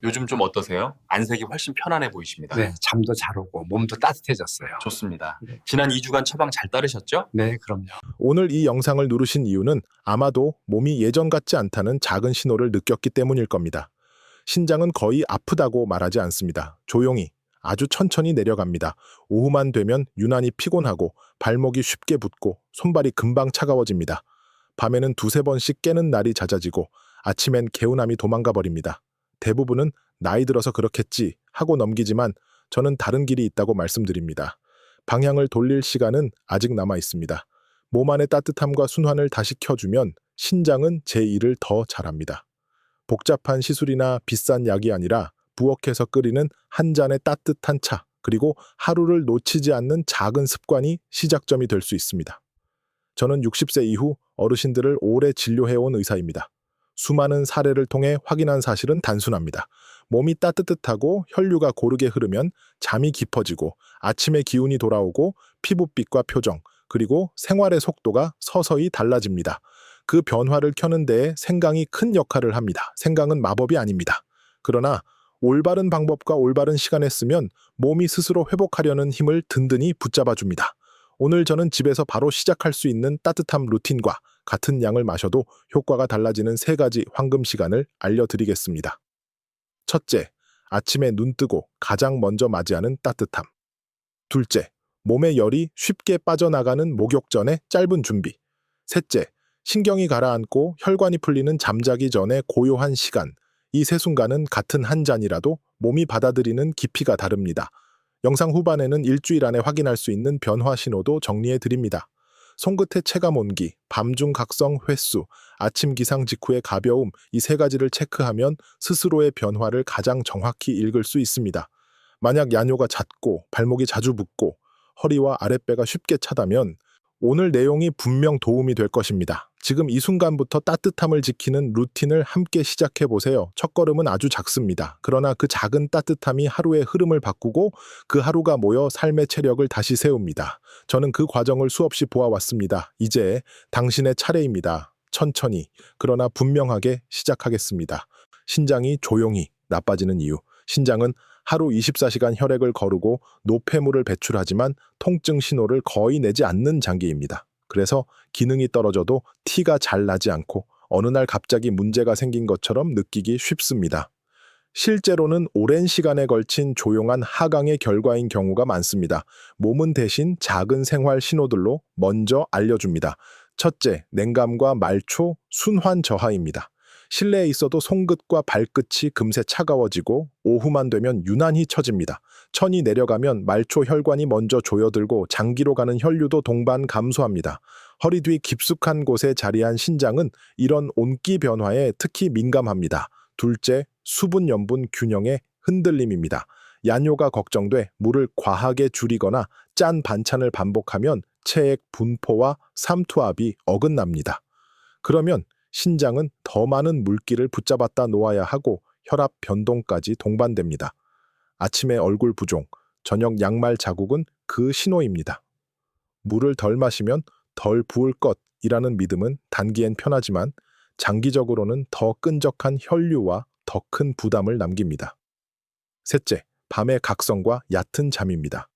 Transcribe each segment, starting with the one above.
요즘 좀 어떠세요? 안색이 훨씬 편안해 보이십니다. 네, 잠도 잘 오고 몸도 따뜻해졌어요. 좋습니다. 네. 지난 2주간 처방 잘 따르셨죠? 네, 그럼요. 오늘 이 영상을 누르신 이유는 아마도 몸이 예전 같지 않다는 작은 신호를 느꼈기 때문일 겁니다. 신장은 거의 아프다고 말하지 않습니다. 조용히, 아주 천천히 내려갑니다. 오후만 되면 유난히 피곤하고 발목이 쉽게 붓고 손발이 금방 차가워집니다. 밤에는 두세 번씩 깨는 날이 잦아지고 아침엔 개운함이 도망가 버립니다. 대부분은 나이 들어서 그렇겠지 하고 넘기지만 저는 다른 길이 있다고 말씀드립니다. 방향을 돌릴 시간은 아직 남아 있습니다. 몸 안의 따뜻함과 순환을 다시 켜주면 신장은 제 일을 더 잘합니다. 복잡한 시술이나 비싼 약이 아니라 부엌에서 끓이는 한 잔의 따뜻한 차, 그리고 하루를 놓치지 않는 작은 습관이 시작점이 될 수 있습니다. 저는 60세 이후 어르신들을 오래 진료해온 의사입니다. 수많은 사례를 통해 확인한 사실은 단순합니다. 몸이 따뜻하고 혈류가 고르게 흐르면 잠이 깊어지고 아침에 기운이 돌아오고 피부빛과 표정, 그리고 생활의 속도가 서서히 달라집니다. 그 변화를 켜는 데에 생강이 큰 역할을 합니다. 생강은 마법이 아닙니다. 그러나 올바른 방법과 올바른 시간에 쓰면 몸이 스스로 회복하려는 힘을 든든히 붙잡아줍니다. 오늘 저는 집에서 바로 시작할 수 있는 따뜻함 루틴과 같은 양을 마셔도 효과가 달라지는 3가지 황금 시간을 알려드리겠습니다. 첫째, 아침에 눈 뜨고 가장 먼저 맞이하는 따뜻함. 둘째, 몸의 열이 쉽게 빠져나가는 목욕 전의 짧은 준비. 셋째, 신경이 가라앉고 혈관이 풀리는 잠자기 전의 고요한 시간. 이 세 순간은 같은 한 잔이라도 몸이 받아들이는 깊이가 다릅니다. 영상 후반에는 일주일 안에 확인할 수 있는 변화 신호도 정리해 드립니다. 손끝의 체감 온기, 밤중 각성 횟수, 아침 기상 직후의 가벼움, 이 3가지를 체크하면 스스로의 변화를 가장 정확히 읽을 수 있습니다. 만약 야뇨가 잦고 발목이 자주 붓고 허리와 아랫배가 쉽게 차다면 오늘 내용이 분명 도움이 될 것입니다. 지금 이 순간부터 따뜻함을 지키는 루틴을 함께 시작해 보세요. 첫걸음은 아주 작습니다. 그러나 그 작은 따뜻함이 하루의 흐름을 바꾸고 그 하루가 모여 삶의 체력을 다시 세웁니다. 저는 그 과정을 수없이 보아왔습니다. 이제 당신의 차례입니다. 천천히, 그러나 분명하게 시작하겠습니다. 신장이 조용히 나빠지는 이유. 신장은 하루 24시간 혈액을 거르고 노폐물을 배출하지만 통증 신호를 거의 내지 않는 장기입니다. 그래서 기능이 떨어져도 티가 잘 나지 않고 어느 날 갑자기 문제가 생긴 것처럼 느끼기 쉽습니다. 실제로는 오랜 시간에 걸친 조용한 하강의 결과인 경우가 많습니다. 몸은 대신 작은 생활 신호들로 먼저 알려줍니다. 첫째, 냉감과 말초, 순환 저하입니다. 실내에 있어도 손끝과 발끝이 금세 차가워지고 오후만 되면 유난히 처집니다. 천이 내려가면 말초 혈관이 먼저 조여들고 장기로 가는 혈류도 동반 감소합니다. 허리 뒤 깊숙한 곳에 자리한 신장은 이런 온기 변화에 특히 민감합니다. 둘째, 수분 염분 균형의 흔들림입니다. 야뇨가 걱정돼 물을 과하게 줄이거나 짠 반찬을 반복하면 체액 분포와 삼투압이 어긋납니다. 그러면 신장은 더 많은 물기를 붙잡았다 놓아야 하고 혈압 변동까지 동반됩니다. 아침에 얼굴 부종, 저녁 양말 자국은 그 신호입니다. 물을 덜 마시면 덜 부을 것이라는 믿음은 단기엔 편하지만 장기적으로는 더 끈적한 혈류와 더 큰 부담을 남깁니다. 셋째, 밤의 각성과 얕은 잠입니다.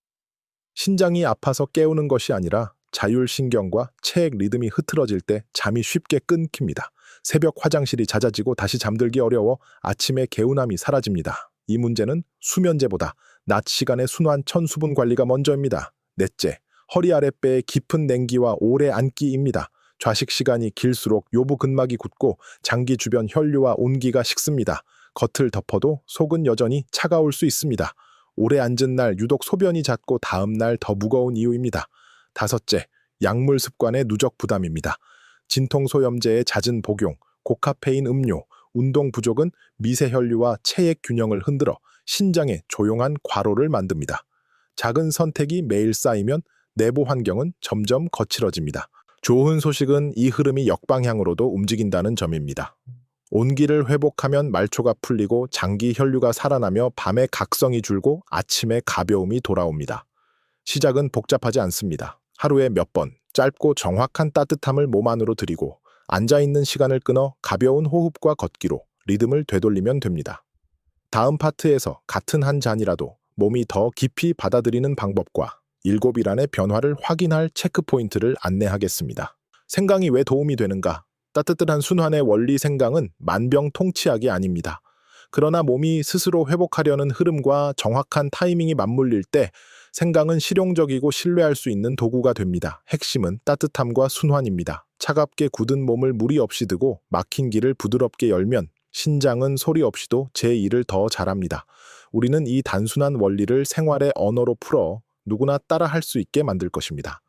신장이 아파서 깨우는 것이 아니라 자율신경과 체액 리듬이 흐트러질 때 잠이 쉽게 끊깁니다. 새벽 화장실이 잦아지고 다시 잠들기 어려워 아침에 개운함이 사라집니다. 이 문제는 수면제보다 낮 시간의 순환 천수분 관리가 먼저입니다. 넷째, 허리 아랫배의 깊은 냉기와 오래 앉기입니다. 좌식 시간이 길수록 요부 근막이 굳고 장기 주변 혈류와 온기가 식습니다. 겉을 덮어도 속은 여전히 차가울 수 있습니다. 오래 앉은 날 유독 소변이 잦고 다음 날 더 무거운 이유입니다. 다섯째, 약물 습관의 누적 부담입니다. 진통소염제의 잦은 복용, 고카페인 음료, 운동 부족은 미세 혈류와 체액 균형을 흔들어 신장에 조용한 과로를 만듭니다. 작은 선택이 매일 쌓이면 내부 환경은 점점 거칠어집니다. 좋은 소식은 이 흐름이 역방향으로도 움직인다는 점입니다. 온기를 회복하면 말초가 풀리고 장기 혈류가 살아나며 밤에 각성이 줄고 아침에 가벼움이 돌아옵니다. 시작은 복잡하지 않습니다. 하루에 몇 번 짧고 정확한 따뜻함을 몸 안으로 들이고 앉아있는 시간을 끊어 가벼운 호흡과 걷기로 리듬을 되돌리면 됩니다. 다음 파트에서 같은 한 잔이라도 몸이 더 깊이 받아들이는 방법과 7일안의 변화를 확인할 체크포인트를 안내하겠습니다. 생강이 왜 도움이 되는가? 따뜻한 순환의 원리. 생강은 만병통치약이 아닙니다. 그러나 몸이 스스로 회복하려는 흐름과 정확한 타이밍이 맞물릴 때 생강은 실용적이고 신뢰할 수 있는 도구가 됩니다. 핵심은 따뜻함과 순환입니다. 차갑게 굳은 몸을 무리 없이 드고 막힌 길을 부드럽게 열면 신장은 소리 없이도 제 일을 더 잘합니다. 우리는 이 단순한 원리를 생활의 언어로 풀어 누구나 따라 할 수 있게 만들 것입니다.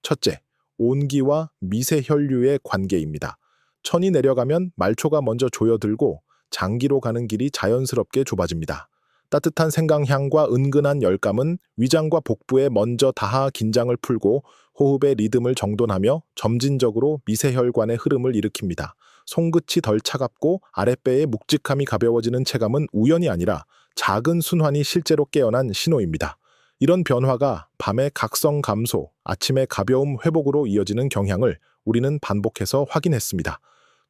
첫째, 온기와 미세 혈류의 관계입니다. 천이 내려가면 말초가 먼저 조여들고 장기로 가는 길이 자연스럽게 좁아집니다. 따뜻한 생강향과 은근한 열감은 위장과 복부에 먼저 닿아 긴장을 풀고 호흡의 리듬을 정돈하며 점진적으로 미세혈관의 흐름을 일으킵니다. 손끝이 덜 차갑고 아랫배의 묵직함이 가벼워지는 체감은 우연이 아니라 작은 순환이 실제로 깨어난 신호입니다. 이런 변화가 밤의 각성 감소, 아침의 가벼움 회복으로 이어지는 경향을 우리는 반복해서 확인했습니다.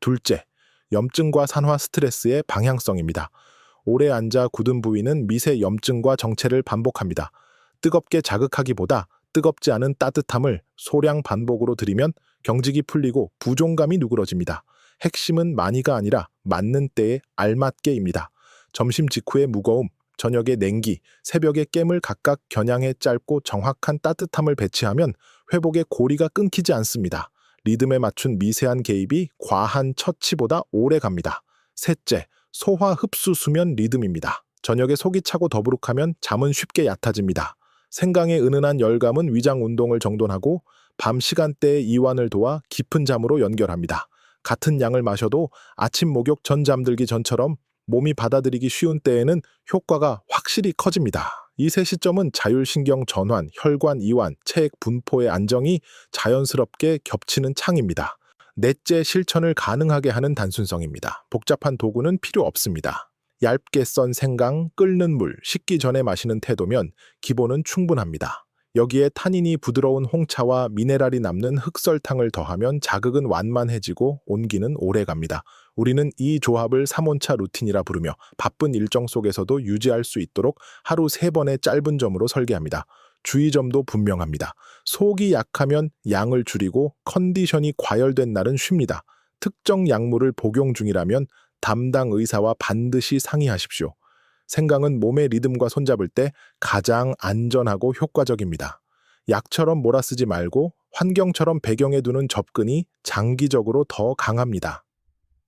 둘째, 염증과 산화 스트레스의 방향성입니다. 오래 앉아 굳은 부위는 미세 염증과 정체를 반복합니다. 뜨겁게 자극하기보다 뜨겁지 않은 따뜻함을 소량 반복으로 들이면 경직이 풀리고 부종감이 누그러집니다. 핵심은 많이가 아니라 맞는 때에 알맞게입니다. 점심 직후의 무거움, 저녁의 냉기, 새벽의 깸을 각각 겨냥해 짧고 정확한 따뜻함을 배치하면 회복의 고리가 끊기지 않습니다. 리듬에 맞춘 미세한 개입이 과한 처치보다 오래 갑니다. 셋째, 소화 흡수 수면 리듬입니다. 저녁에 속이 차고 더부룩하면 잠은 쉽게 얕아집니다. 생강의 은은한 열감은 위장 운동을 정돈하고 밤 시간대의 이완을 도와 깊은 잠으로 연결합니다. 같은 양을 마셔도 아침 목욕 전 잠들기 전처럼 몸이 받아들이기 쉬운 때에는 효과가 확실히 커집니다. 이 세 시점은 자율신경 전환, 혈관 이완, 체액 분포의 안정이 자연스럽게 겹치는 창입니다. 넷째, 실천을 가능하게 하는 단순성입니다. 복잡한 도구는 필요 없습니다. 얇게 썬 생강, 끓는 물, 식기 전에 마시는 태도면 기본은 충분합니다. 여기에 타닌이 부드러운 홍차와 미네랄이 남는 흑설탕을 더하면 자극은 완만해지고 온기는 오래갑니다. 우리는 이 조합을 3온차 루틴이라 부르며 바쁜 일정 속에서도 유지할 수 있도록 하루 3번의 짧은 점으로 설계합니다. 주의점도 분명합니다. 속이 약하면 양을 줄이고 컨디션이 과열된 날은 쉽니다. 특정 약물을 복용 중이라면 담당 의사와 반드시 상의하십시오. 생강은 몸의 리듬과 손잡을 때 가장 안전하고 효과적입니다. 약처럼 몰아쓰지 말고 환경처럼 배경에 두는 접근이 장기적으로 더 강합니다.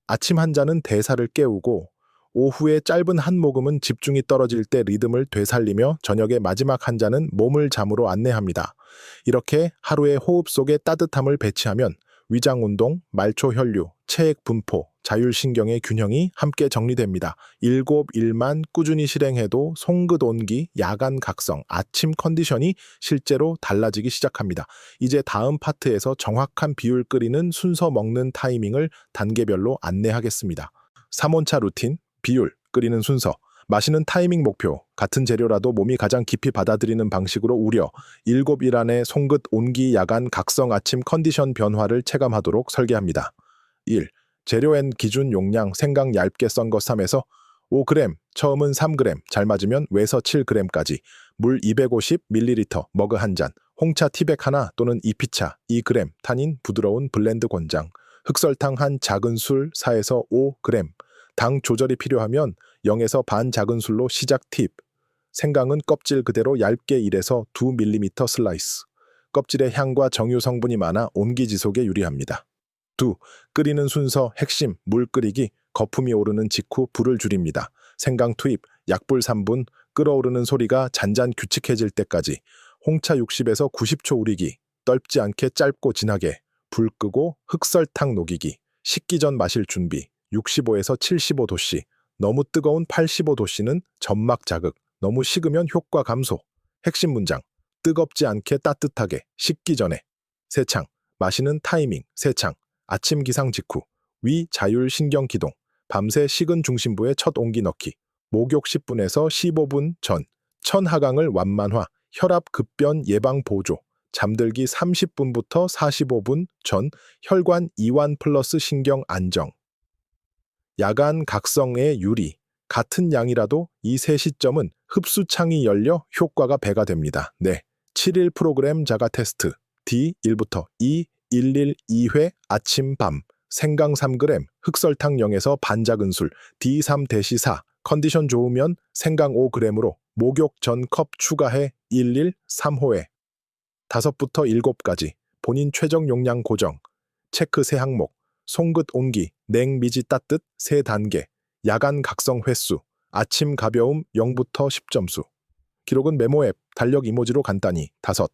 아침 한 잔은 대사를 깨우고 오후에 짧은 한 모금은 집중이 떨어질 때 리듬을 되살리며 저녁의 마지막 한 잔은 몸을 잠으로 안내합니다. 이렇게 하루의 호흡 속에 따뜻함을 배치하면 위장 운동, 말초 혈류, 체액 분포, 자율신경의 균형이 함께 정리됩니다. 7일만 꾸준히 실행해도 송긋 온기, 야간 각성, 아침 컨디션이 실제로 달라지기 시작합니다. 이제 다음 파트에서 정확한 비율 끓이는 순서 먹는 타이밍을 단계별로 안내하겠습니다. 3온차 루틴, 비율, 끓이는 순서, 마시는 타이밍 목표, 같은 재료라도 몸이 가장 깊이 받아들이는 방식으로 우려, 7일 안에 송긋 온기 야간 각성 아침 컨디션 변화를 체감하도록 설계합니다. 1. 재료 앤 기준 용량 생강 얇게 썬 것 3에서 5g, 처음은 3g, 잘 맞으면 외서 7g까지, 물 250ml, 머그 1잔, 홍차 티백 하나 또는 2피차, 2g, 타닌 부드러운 블렌드 권장, 흑설탕 한 작은 술 4에서 5g, 당 조절이 필요하면 0에서 반 작은 술로 시작 팁. 생강은 껍질 그대로 얇게 1에서 2mm 슬라이스. 껍질의 향과 정유 성분이 많아 온기 지속에 유리합니다. 2. 끓이는 순서 핵심 물 끓이기 거품이 오르는 직후 불을 줄입니다. 생강 투입 약불 3분 끓어오르는 소리가 잔잔 규칙해질 때까지 홍차 60에서 90초 우리기 떫지 않게 짧고 진하게 불 끄고 흑설탕 녹이기 식기 전 마실 준비 65에서 75도씨 너무 뜨거운 85도씨는 점막 자극 너무 식으면 효과 감소 핵심 문장 뜨겁지 않게 따뜻하게 식기 전에 세창 마시는 타이밍 세창 아침 기상 직후 위 자율 신경 기동 밤새 식은 중심부에 첫 온기 넣기 목욕 10분에서 15분 전 천하강을 완만화 혈압 급변 예방 보조 잠들기 30분부터 45분 전 혈관 이완 플러스 신경 안정 야간 각성의 유리 같은 양이라도 이 세 시점은 흡수창이 열려 효과가 배가 됩니다. 네. 7일 프로그램 자가 테스트. D1부터 E, 11, 2회 아침 밤. 생강 3g, 흑설탕 0에서 반작은 술. D3-4. 컨디션 좋으면 생강 5g으로 목욕 전 컵 추가해 11, 3호에. 5부터 7까지. 본인 최적 용량 고정. 체크 3항목. 송긋 온기, 냉미지 따뜻 3단계. 야간 각성 횟수. 아침 가벼움 0부터 10점수. 기록은 메모 앱, 달력 이모지로 간단히. 5.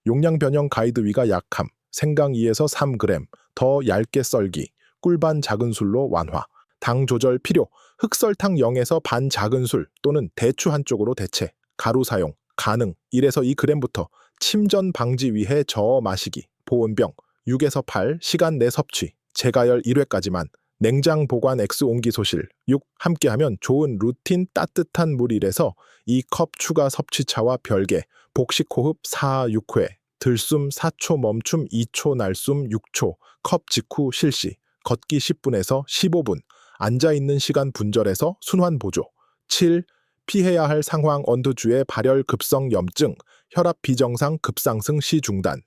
용량 변형 가이드 위가 약함. 생강 2에서 3g. 더 얇게 썰기. 꿀반 작은 술로 완화. 당 조절 필요. 흑설탕 0에서 반 작은 술 또는 대추 한쪽으로 대체. 가루 사용. 가능. 1에서 2g부터. 침전 방지 위해 저어 마시기. 보온병. 6에서 8 시간 내 섭취. 재가열 1회까지만. 냉장 보관 X 옹기 소실. 6. 함께하면 좋은 루틴 따뜻한 물 1에서 2컵 추가 섭취차와 별개. 복식 호흡 4, 6회. 들숨 4초 멈춤 2초 날숨 6초. 컵 직후 실시. 걷기 10분에서 15분. 앉아있는 시간 분절해서 순환 보조. 7. 피해야 할 상황 언두주의 발열 급성 염증, 혈압 비정상 급상승 시 중단.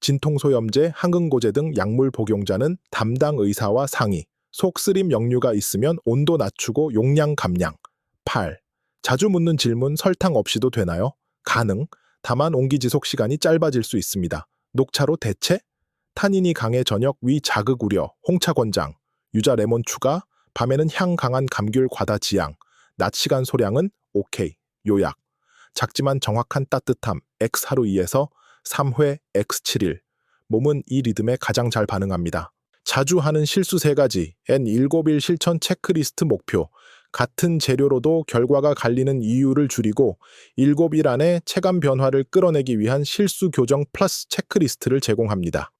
진통소염제, 항응고제 등 약물 복용자는 담당 의사와 상의. 속 쓰림 역류가 있으면 온도 낮추고 용량 감량. 8. 자주 묻는 질문 설탕 없이도 되나요? 가능. 다만 옹기 지속 시간이 짧아질 수 있습니다. 녹차로 대체? 타닌이 강해 저녁 위 자극 우려. 홍차 권장. 유자 레몬 추가. 밤에는 향 강한 감귤 과다 지양. 낮 시간 소량은 오케이. 요약. 작지만 정확한 따뜻함. X 하루 2에서 3회 X 7일. 몸은 이 리듬에 가장 잘 반응합니다. 자주 하는 실수 3가지. N 7일 실천 체크리스트 목표. 같은 재료로도 결과가 갈리는 이유를 줄이고 7일 안에 체감 변화를 끌어내기 위한 실수 교정 플러스 체크리스트를 제공합니다.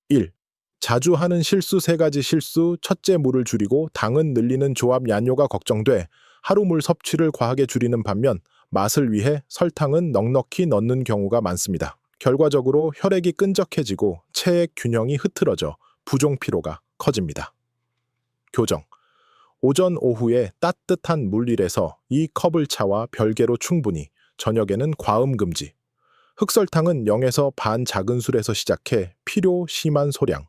1. 자주 하는 실수 3가지 실수. 첫째, 물을 줄이고 당은 늘리는 조합 얀뇨가 걱정돼 하루 물 섭취를 과하게 줄이는 반면 맛을 위해 설탕은 넉넉히 넣는 경우가 많습니다. 결과적으로 혈액이 끈적해지고 체액 균형이 흐트러져 부종 피로가 커집니다. 교정. 오전 오후에 따뜻한 물 1에서 2컵을 차와 별개로 충분히. 저녁에는 과음 금지. 흑설탕은 0에서 반 작은 술에서 시작해 필요 심한 소량.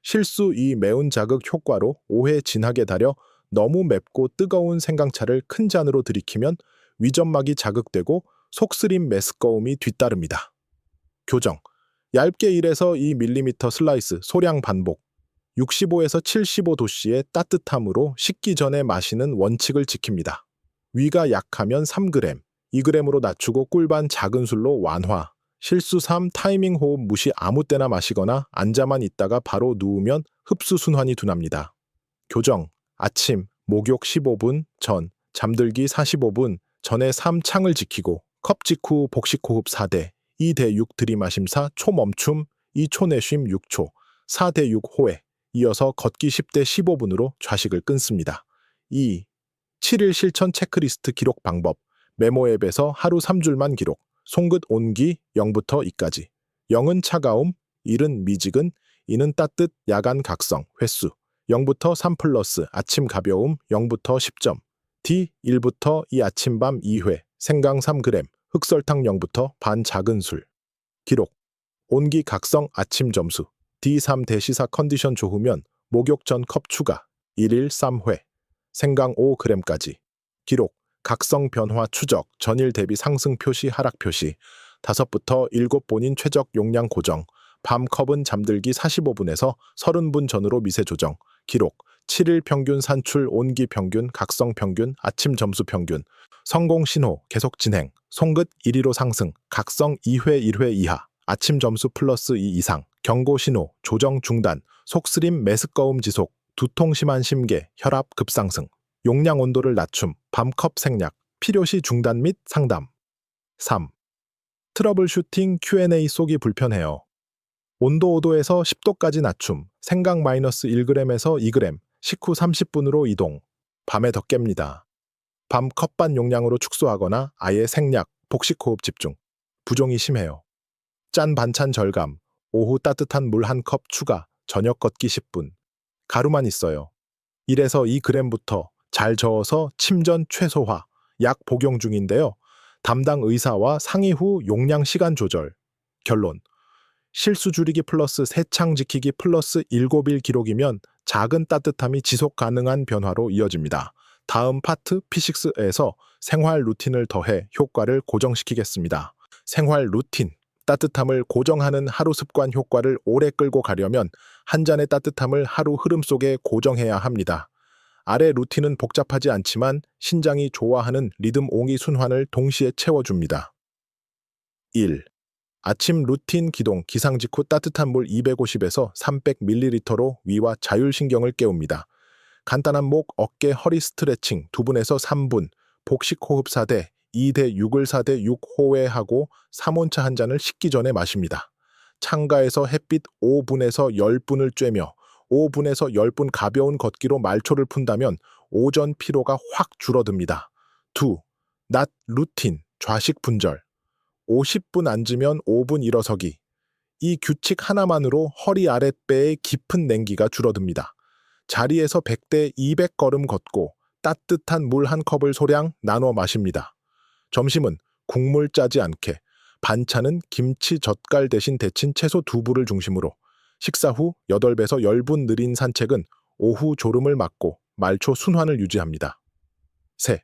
실수 2 매운 자극 효과로 오해 진하게 달여 너무 맵고 뜨거운 생강차를 큰 잔으로 들이키면 위점막이 자극되고 속쓰림 메스꺼움이 뒤따릅니다. 교정. 얇게 1에서 2mm 슬라이스 소량 반복. 65에서 75도씨의 따뜻함으로 식기 전에 마시는 원칙을 지킵니다. 위가 약하면 3g, 2g으로 낮추고 꿀반 작은 술로 완화. 실수 3 타이밍 호흡 무시 아무 때나 마시거나 앉아만 있다가 바로 누우면 흡수 순환이 둔합니다. 교정. 아침, 목욕 15분 전, 잠들기 45분 전에 3창을 지키고 컵 직후 복식 호흡 4대, 2대6 들이마심 4 초멈춤, 2초 내쉼 6초, 4대6 호회. 이어서 걷기 10대 15분으로 좌식을 끊습니다. 2. 7일 실천 체크리스트 기록 방법. 메모 앱에서 하루 3줄만 기록. 송긋 온기 0부터 2까지. 0은 차가움, 1은 미지근, 2는 따뜻, 야간 각성, 횟수. 0부터 3 플러스, 아침 가벼움 0부터 10점. D 1부터 2 아침밤 2회, 생강 3g, 흑설탕 0부터 반 작은 술. 기록. 온기 각성 아침 점수. D3-4 컨디션 좋으면 목욕 전 컵 추가. 1일 3회. 생강 5g까지. 기록. 각성 변화 추적. 전일 대비 상승 표시 하락 표시. 5부터 7 본인 최적 용량 고정. 밤 컵은 잠들기 45분에서 30분 전으로 미세 조정. 기록. 7일 평균 산출 온기 평균 각성 평균 아침 점수 평균. 성공 신호 계속 진행. 송긋 1위로 상승. 각성 2회 1회 이하. 아침 점수 플러스 2 이상. 경고 신호 조정 중단. 속쓰림 메스꺼움 지속. 두통 심한 심계 혈압 급상승. 용량 온도를 낮춤. 밤컵 생략. 필요시 중단 및 상담. 3. 트러블 슈팅 Q&A 쏘기 불편해요. 온도 5도에서 10도까지 낮춤. 생강 마이너스 1g에서 2g. 식후 30분으로 이동. 밤에 더 깹니다. 밤 컵반 용량으로 축소하거나 아예 생략, 복식 호흡 집중. 부종이 심해요. 짠 반찬 절감. 오후 따뜻한 물 1컵 추가. 저녁 걷기 10분. 가루만 있어요. 1에서 2g부터 잘 저어서 침전 최소화, 약 복용 중인데요. 담당 의사와 상의 후 용량 시간 조절. 결론. 실수 줄이기 플러스 세창 지키기 플러스 7일 기록이면 작은 따뜻함이 지속 가능한 변화로 이어집니다. 다음 파트 P6에서 생활 루틴을 더해 효과를 고정시키겠습니다. 생활 루틴. 따뜻함을 고정하는 하루 습관 효과를 오래 끌고 가려면 한 잔의 따뜻함을 하루 흐름 속에 고정해야 합니다. 아래 루틴은 복잡하지 않지만 신장이 좋아하는 리듬 옹이 순환을 동시에 채워줍니다. 1. 아침 루틴 기동 기상 직후 따뜻한 물 250에서 300ml로 위와 자율신경을 깨웁니다. 간단한 목, 어깨, 허리 스트레칭 2분에서 3분, 복식 호흡 4대, 2대 6을 4대 6호에 하고 3온차 한 잔을 식기 전에 마십니다. 창가에서 햇빛 5분에서 10분을 쬐며 5분에서 10분 가벼운 걷기로 말초를 푼다면 오전 피로가 확 줄어듭니다. 2. 낮 루틴 좌식 분절 50분 앉으면 5분 일어서기. 이 규칙 하나만으로 허리 아랫배의 깊은 냉기가 줄어듭니다. 자리에서 100대 200걸음 걷고 따뜻한 물 한 컵을 소량 나눠 마십니다. 점심은 국물 짜지 않게, 반찬은 김치 젓갈 대신 데친 채소 2부를 중심으로, 식사 후 8배에서 10분 느린 산책은 오후 졸음을 막고 말초 순환을 유지합니다. 3.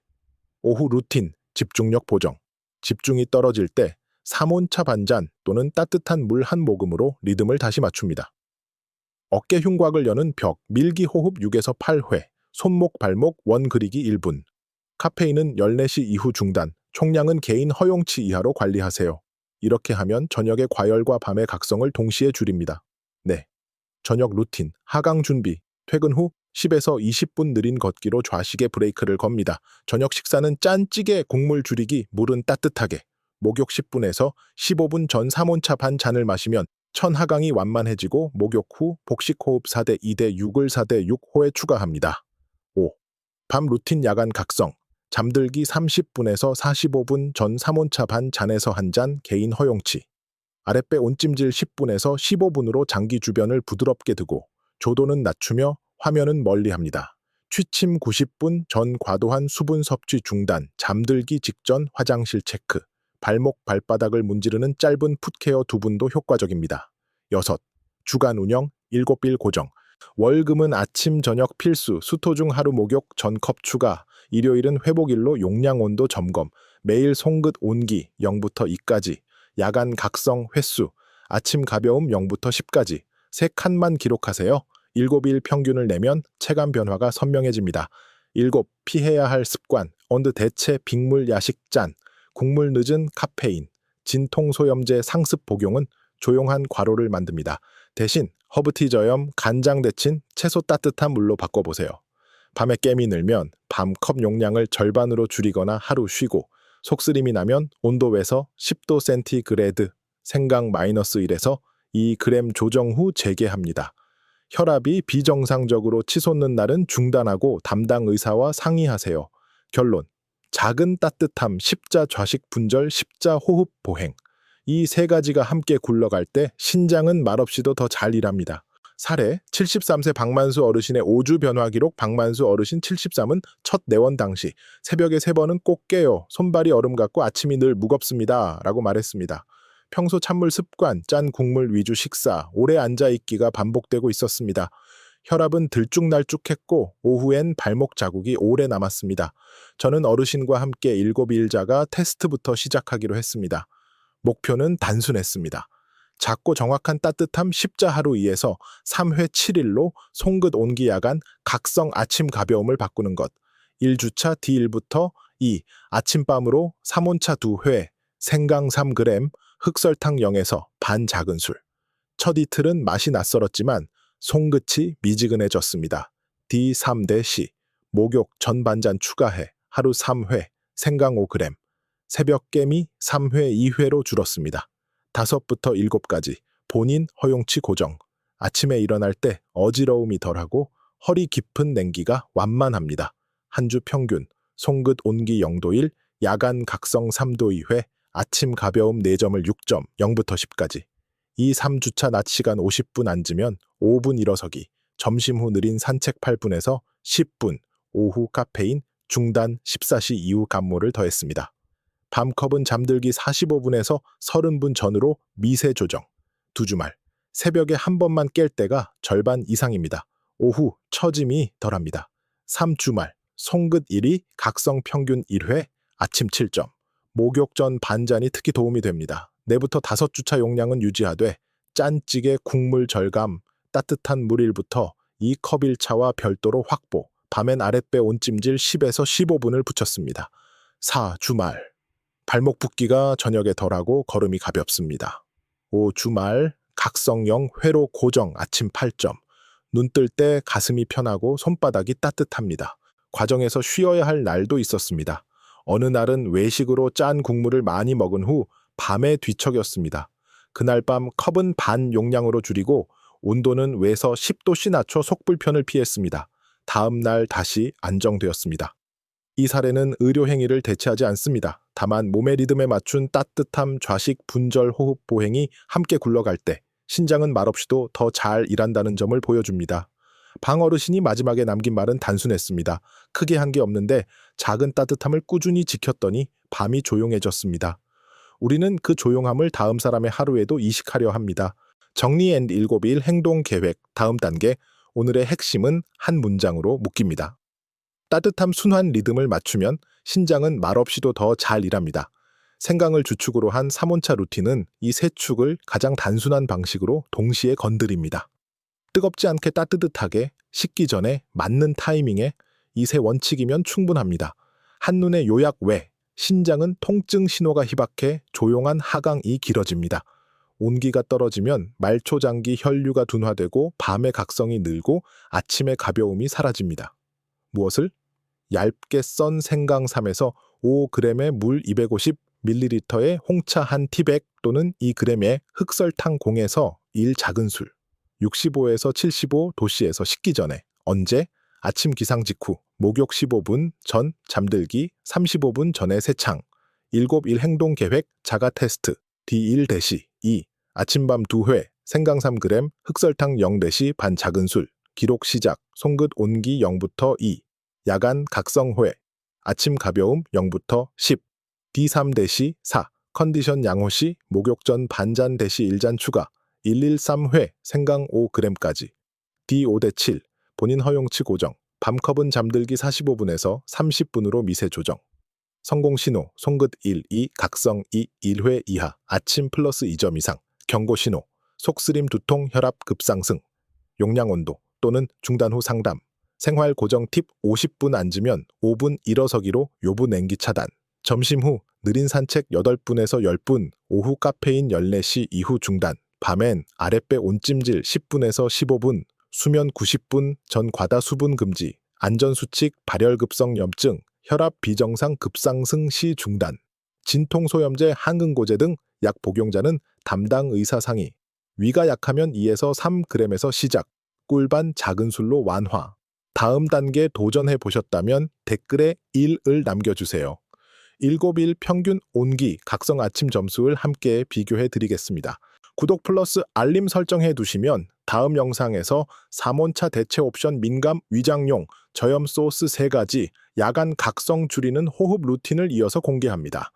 오후 루틴 집중력 보정. 집중이 떨어질 때 3온차 반잔 또는 따뜻한 물 한 모금으로 리듬을 다시 맞춥니다. 어깨 흉곽을 여는 벽, 밀기 호흡 6에서 8회, 손목 발목 원 그리기 1분. 카페인은 14시 이후 중단, 총량은 개인 허용치 이하로 관리하세요. 이렇게 하면 저녁의 과열과 밤의 각성을 동시에 줄입니다. 네. 저녁 루틴, 하강 준비, 퇴근 후 10에서 20분 느린 걷기로 좌식의 브레이크를 겁니다. 저녁 식사는 짠 찌개 국물 줄이기, 물은 따뜻하게. 목욕 10분에서 15분 전 3온차 반 잔을 마시면 천하강이 완만해지고 목욕 후 복식 호흡 4대 2대 6을 4대 6호에 추가합니다. 5. 밤 루틴 야간 각성. 잠들기 30분에서 45분 전 3온차 반 잔에서 한 잔 개인 허용치. 아랫배 온찜질 10분에서 15분으로 장기 주변을 부드럽게 두고 조도는 낮추며 화면은 멀리합니다. 취침 90분 전 과도한 수분 섭취 중단, 잠들기 직전 화장실 체크, 발목 발바닥을 문지르는 짧은 풋케어 2분도 효과적입니다. 6. 주간 운영 7빌 고정. 월금은 아침 저녁 필수, 수토 중 하루 목욕 전 컵 추가, 일요일은 회복일로 용량 온도 점검, 매일 송긋 온기 0부터 2까지, 야간 각성 횟수, 아침 가벼움 0부터 10까지, 3칸만 기록하세요. 7일 평균을 내면 체감 변화가 선명해집니다. 7. 피해야 할 습관, 온드 대체 빅물 야식 짠, 국물 늦은 카페인, 진통소염제 상습 복용은 조용한 과로를 만듭니다. 대신 허브티 저염, 간장 데친 채소 따뜻한 물로 바꿔보세요. 밤에 깨미 늘면 밤 컵 용량을 절반으로 줄이거나 하루 쉬고, 속쓰림이 나면 온도 외서 10도 센티그레드, 생강 -1에서 2g 조정 후 재개합니다. 혈압이 비정상적으로 치솟는 날은 중단하고 담당 의사와 상의하세요. 결론. 작은 따뜻함, 십자 좌식 분절, 십자 호흡 보행. 이 3가지가 함께 굴러갈 때 신장은 말없이도 더 잘 일합니다. 사례, 73세 박만수 어르신의 5주 변화 기록. 박만수 어르신 73은 첫 내원 당시 새벽에 3번은 꼭 깨요. 손발이 얼음 같고 아침이 늘 무겁습니다. 라고 말했습니다. 평소 찬물 습관, 짠 국물 위주 식사, 오래 앉아있기가 반복되고 있었습니다. 혈압은 들쭉날쭉했고 오후엔 발목 자국이 오래 남았습니다. 저는 어르신과 함께 7일자가 테스트부터 시작하기로 했습니다. 목표는 단순했습니다. 작고 정확한 따뜻함 십자 하루 2에서 3회 7일로 송긋 온기 야간 각성 아침 가벼움을 바꾸는 것. 1주차 D1부터 2, 아침밤으로 3온차 2회, 생강 3g, 흑설탕 0에서 반 작은 술. 첫 이틀은 맛이 낯설었지만 송긋이 미지근해졌습니다. D3 대 C, 목욕 전반잔 추가해 하루 3회, 생강 5g, 새벽 깨미 3회 2회로 줄었습니다. 5부터 7까지 본인 허용치 고정. 아침에 일어날 때 어지러움이 덜하고 허리 깊은 냉기가 완만합니다. 한 주 평균 송긋 온기 0도1, 야간 각성 3도 2회, 아침 가벼움 4점을 6점 0부터 10까지. 이 3주차 낮 시간 50분 앉으면 5분 일어서기, 점심 후 느린 산책 8분에서 10분, 오후 카페인 중단 14시 이후 감모를 더했습니다. 밤컵은 잠들기 45분에서 30분 전으로 미세 조정. 2주말. 새벽에 한 번만 깰 때가 절반 이상입니다. 오후 처짐이 덜합니다. 3주말. 송긋 1위, 각성 평균 1회, 아침 7점. 목욕 전 반잔이 특히 도움이 됩니다. 내부터 5주차 용량은 유지하되 짠찌개 국물 절감, 따뜻한 물 1부터 2컵 1차와 별도로 확보. 밤엔 아랫배 온찜질 10에서 15분을 붙였습니다. 4주말. 발목 붓기가 저녁에 덜하고 걸음이 가볍습니다. 5주말. 각성형 회로 고정 아침 8점. 눈 뜰 때 가슴이 편하고 손바닥이 따뜻합니다. 과정에서 쉬어야 할 날도 있었습니다. 어느 날은 외식으로 짠 국물을 많이 먹은 후 밤에 뒤척였습니다. 그날 밤 컵은 반 용량으로 줄이고 온도는 외서 10도씨 낮춰 속불편을 피했습니다. 다음 날 다시 안정되었습니다. 이 사례는 의료 행위를 대체하지 않습니다. 다만 몸의 리듬에 맞춘 따뜻함, 좌식, 분절, 호흡, 보행이 함께 굴러갈 때 신장은 말없이도 더 잘 일한다는 점을 보여줍니다. 방 어르신이 마지막에 남긴 말은 단순했습니다. 크게 한 게 없는데 작은 따뜻함을 꾸준히 지켰더니 밤이 조용해졌습니다. 우리는 그 조용함을 다음 사람의 하루에도 이식하려 합니다. 정리 앤 7일 행동 계획 다음 단계. 오늘의 핵심은 한 문장으로 묶입니다. 따뜻함 순환 리듬을 맞추면 신장은 말없이도 더 잘 일합니다. 생강을 주축으로 한 3원차 루틴은 이 세 축을 가장 단순한 방식으로 동시에 건드립니다. 뜨겁지 않게 따뜻하게, 식기 전에, 맞는 타이밍에 이 세 원칙이면 충분합니다. 한눈에 요약 외, 신장은 통증 신호가 희박해 조용한 하강이 길어집니다. 온기가 떨어지면 말초장기 혈류가 둔화되고 밤의 각성이 늘고 아침의 가벼움이 사라집니다. 무엇을? 얇게 썬 생강삼에서 5g의 물 250ml에 홍차 한 티백 또는 2g의 흑설탕 0에서 1 작은 술. 65에서 75도씨에서 식기 전에. 언제? 아침 기상 직후. 목욕 15분 전, 잠들기 35분 전에 세창. 7일 행동 계획 자가 테스트. D1 대시 2. 아침밤 2회. 생강 3g, 흑설탕 0 대시 반 작은 술. 기록 시작. 송긋 온기 0부터 2. 야간 각성회. 아침 가벼움 0부터 10. D3 대시 4. 컨디션 양호시 목욕 전 반잔 대시 1잔 추가. 113회 생강 5g까지. D5 대 7. 본인 허용치 고정. 밤컵은 잠들기 45분에서 30분으로 미세 조정. 성공 신호. 송긋 1, 2, 각성 2, 1회 이하. 아침 플러스 2점 이상. 경고 신호. 속쓰림 두통 혈압 급상승. 용량 온도 또는 중단 후 상담. 생활 고정 팁 50분 앉으면 5분 일어서기로 요부 냉기 차단. 점심 후 느린 산책 8분에서 10분. 오후 카페인 14시 이후 중단. 밤엔 아랫배 온찜질 10분에서 15분. 수면 90분 전 과다 수분 금지. 안전수칙 발열급성 염증. 혈압 비정상 급상승 시 중단. 진통소염제 항응고제 등 약 복용자는 담당 의사 상의. 위가 약하면 2에서 3g에서 시작. 꿀반 작은 술로 완화. 다음 단계 도전해 보셨다면 댓글에 1을 남겨주세요. 7일 평균 온기, 각성 아침 점수를 함께 비교해 드리겠습니다. 구독 플러스 알림 설정해 두시면 다음 영상에서 3원차 대체 옵션 민감 위장용 저염 소스 3가지 야간 각성 줄이는 호흡 루틴을 이어서 공개합니다.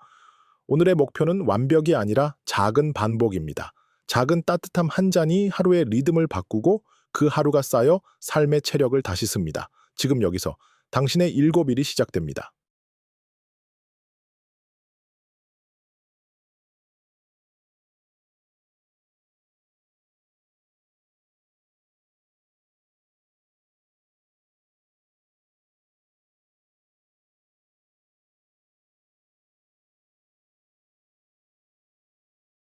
오늘의 목표는 완벽이 아니라 작은 반복입니다. 작은 따뜻함 한 잔이 하루의 리듬을 바꾸고 그 하루가 쌓여 삶의 체력을 다시 씁니다. 지금 여기서 당신의 7일이 시작됩니다.